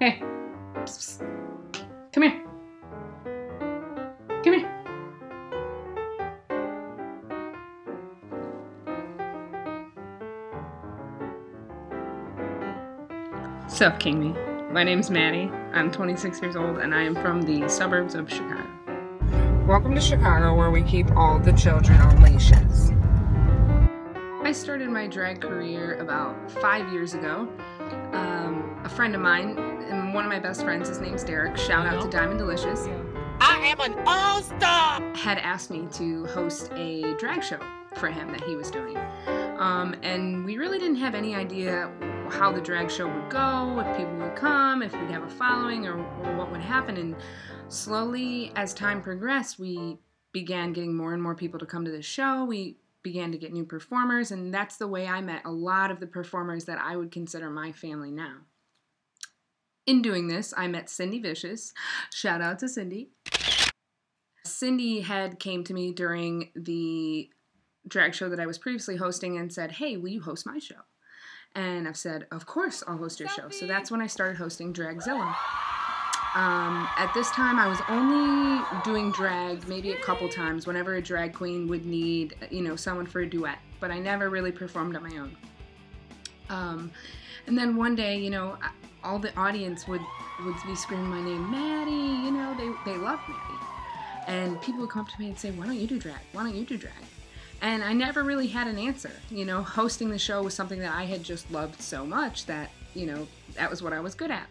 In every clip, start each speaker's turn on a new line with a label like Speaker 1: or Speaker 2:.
Speaker 1: Hey. Psst, psst. Come here. Come here. Sup, King. My name's Maddie. I'm 26 years old and I am from the suburbs of Chicago.
Speaker 2: Welcome to Chicago, where we keep all the children on leashes.
Speaker 1: I started my drag career about 5 years ago. A friend of mine, and one of my best friends, his name's Derek, shout out to Diamond Delicious.
Speaker 3: I am an all-star!
Speaker 1: Had asked me to host a drag show for him that he was doing. And we really didn't have any idea how the drag show would go, if people would come, if we'd have a following, or what would happen. And slowly, as time progressed, we began getting more and more people to come to the show. We began to get new performers, and that's the way I met a lot of the performers that I would consider my family now. In doing this, I met Cindy Vicious. Shout out to Cindy. Cindy had came to me during the drag show that I was previously hosting and said, hey, will you host my show? And I've said, of course I'll host your show. So that's when I started hosting Dragzilla. At this time, I was only doing drag maybe a couple times whenever a drag queen would need, someone for a duet. But I never really performed on my own. And then one day, all the audience would be screaming my name, Maddie, they loved Maddie. And people would come up to me and say, why don't you do drag? Why don't you do drag? And I never really had an answer. Hosting the show was something that I had just loved so much that, that was what I was good at.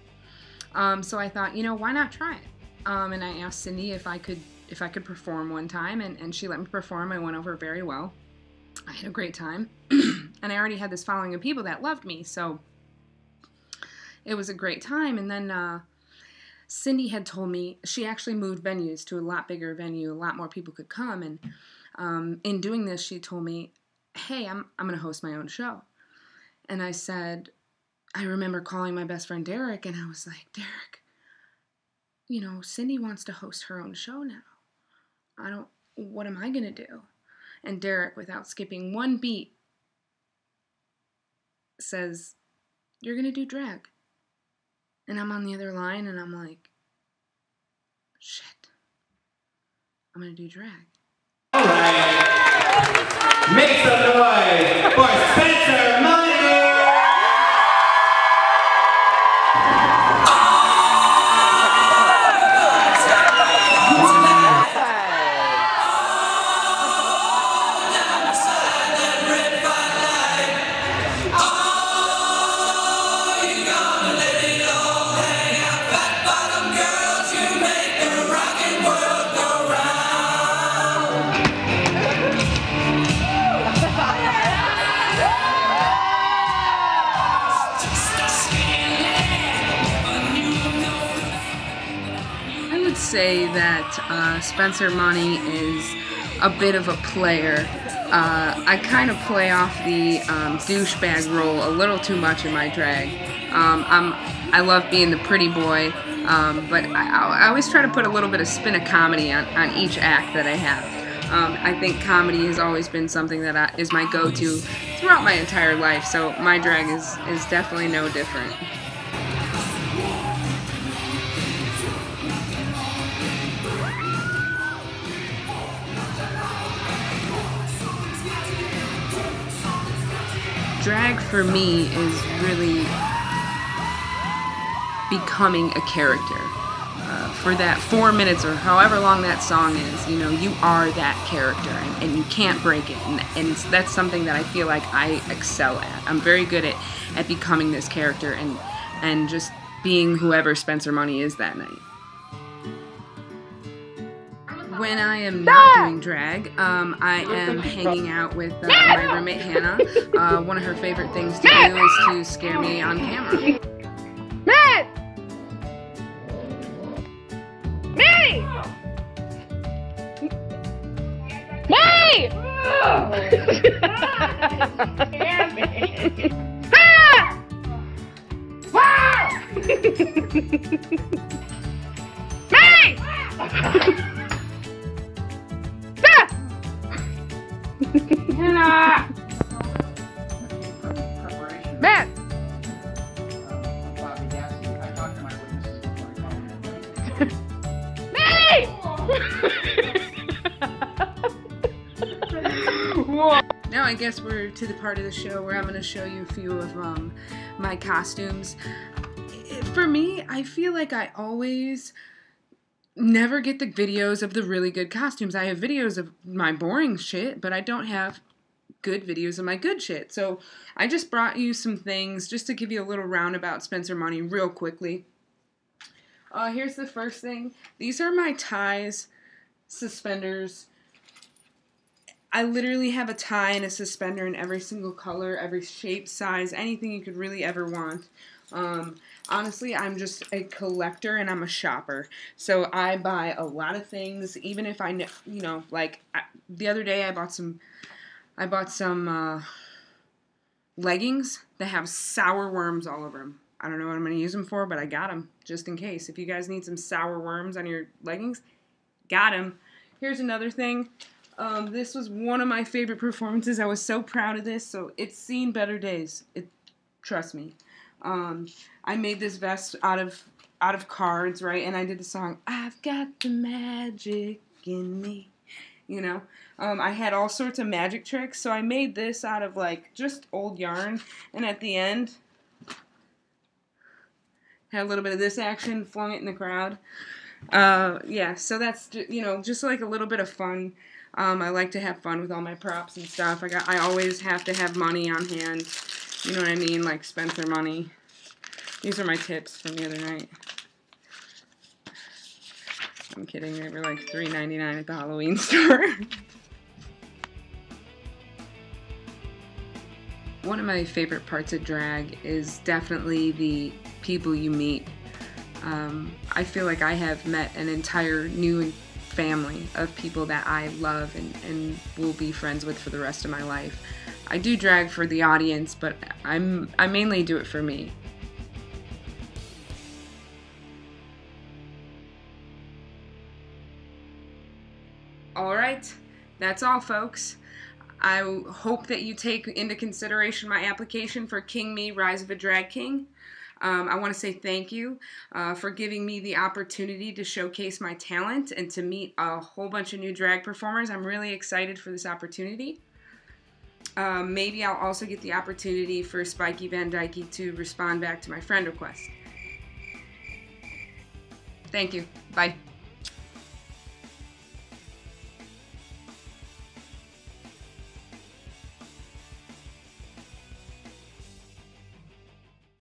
Speaker 1: So I thought, why not try it? And I asked Cindy if I could perform one time, and she let me perform. I went over very well. I had a great time. And I already had this following of people that loved me, so it was a great time. And then Cindy had told me she actually moved venues to a lot bigger venue, a lot more people could come. And in doing this, she told me, hey, I'm going to host my own show. And I said, I remember calling my best friend Derek, and I was like, Derek, Cindy wants to host her own show now. What am I going to do? And Derek, without skipping one beat, says, you're going to do drag. And I'm on the other line, and I'm like, shit, I'm going to do drag.
Speaker 4: All right, make some noise for Spencer Money!
Speaker 1: Say that Spencer Money is a bit of a player. I kind of play off the douchebag role a little too much in my drag. I love being the pretty boy, but I always try to put a little bit of spin of comedy on each act that I have. I think comedy has always been something that is my go-to throughout my entire life, so my drag is definitely no different. Drag for me is really becoming a character. For that 4 minutes or however long that song is, you are that character and you can't break it. And that's something that I feel like I excel at. I'm very good at becoming this character and just being whoever Spencer Money is that night. When I am not doing drag, I am hanging out with my roommate Hannah. One of her favorite things to do is to scare me on camera.
Speaker 2: Matt! Maddie! Maddie!
Speaker 1: Matt!
Speaker 4: Bobby Dassey, I talked to my
Speaker 1: Now I guess we're to the part of the show where I'm going to show you a few of my costumes. For me, I feel like I always never get the videos of the really good costumes. I have videos of my boring shit, but I don't have good videos of my good shit. So I just brought you some things just to give you a little roundabout Spencer Money real quickly. Here's the first thing. These are my ties, suspenders. I literally have a tie and a suspender in every single color, every shape, size, anything you could really ever want. Honestly, I'm just a collector and I'm a shopper. So I buy a lot of things, even if I, you know, like the other day I bought some leggings that have sour worms all over them. I don't know what I'm going to use them for, but I got them just in case. If you guys need some sour worms on your leggings, got them. Here's another thing. This was one of my favorite performances. I was so proud of this. So it's seen better days. Trust me. I made this vest out of cards, right? And I did the song, I've got the magic in me. You know, I had all sorts of magic tricks. So I made this out of like just old yarn. And at the end, had a little bit of this action, flung it in the crowd. Yeah, so that's, you know, just like a little bit of fun. I like to have fun with all my props and stuff. I always have to have money on hand. You know what I mean? Like Spencer Money. These are my tips from the other night. I'm kidding. They were like $3.99 at the Halloween store. One of my favorite parts of drag is definitely the people you meet. I feel like I have met an entire new family of people that I love and will be friends with for the rest of my life. I do drag for the audience, but I mainly do it for me. Alright, that's all folks. I hope that you take into consideration my application for King Me, Rise of a Drag King. I want to say thank you for giving me the opportunity to showcase my talent and to meet a whole bunch of new drag performers. I'm really excited for this opportunity. Maybe I'll also get the opportunity for Spiky Van Dyke to respond back to my friend request. Thank you. Bye.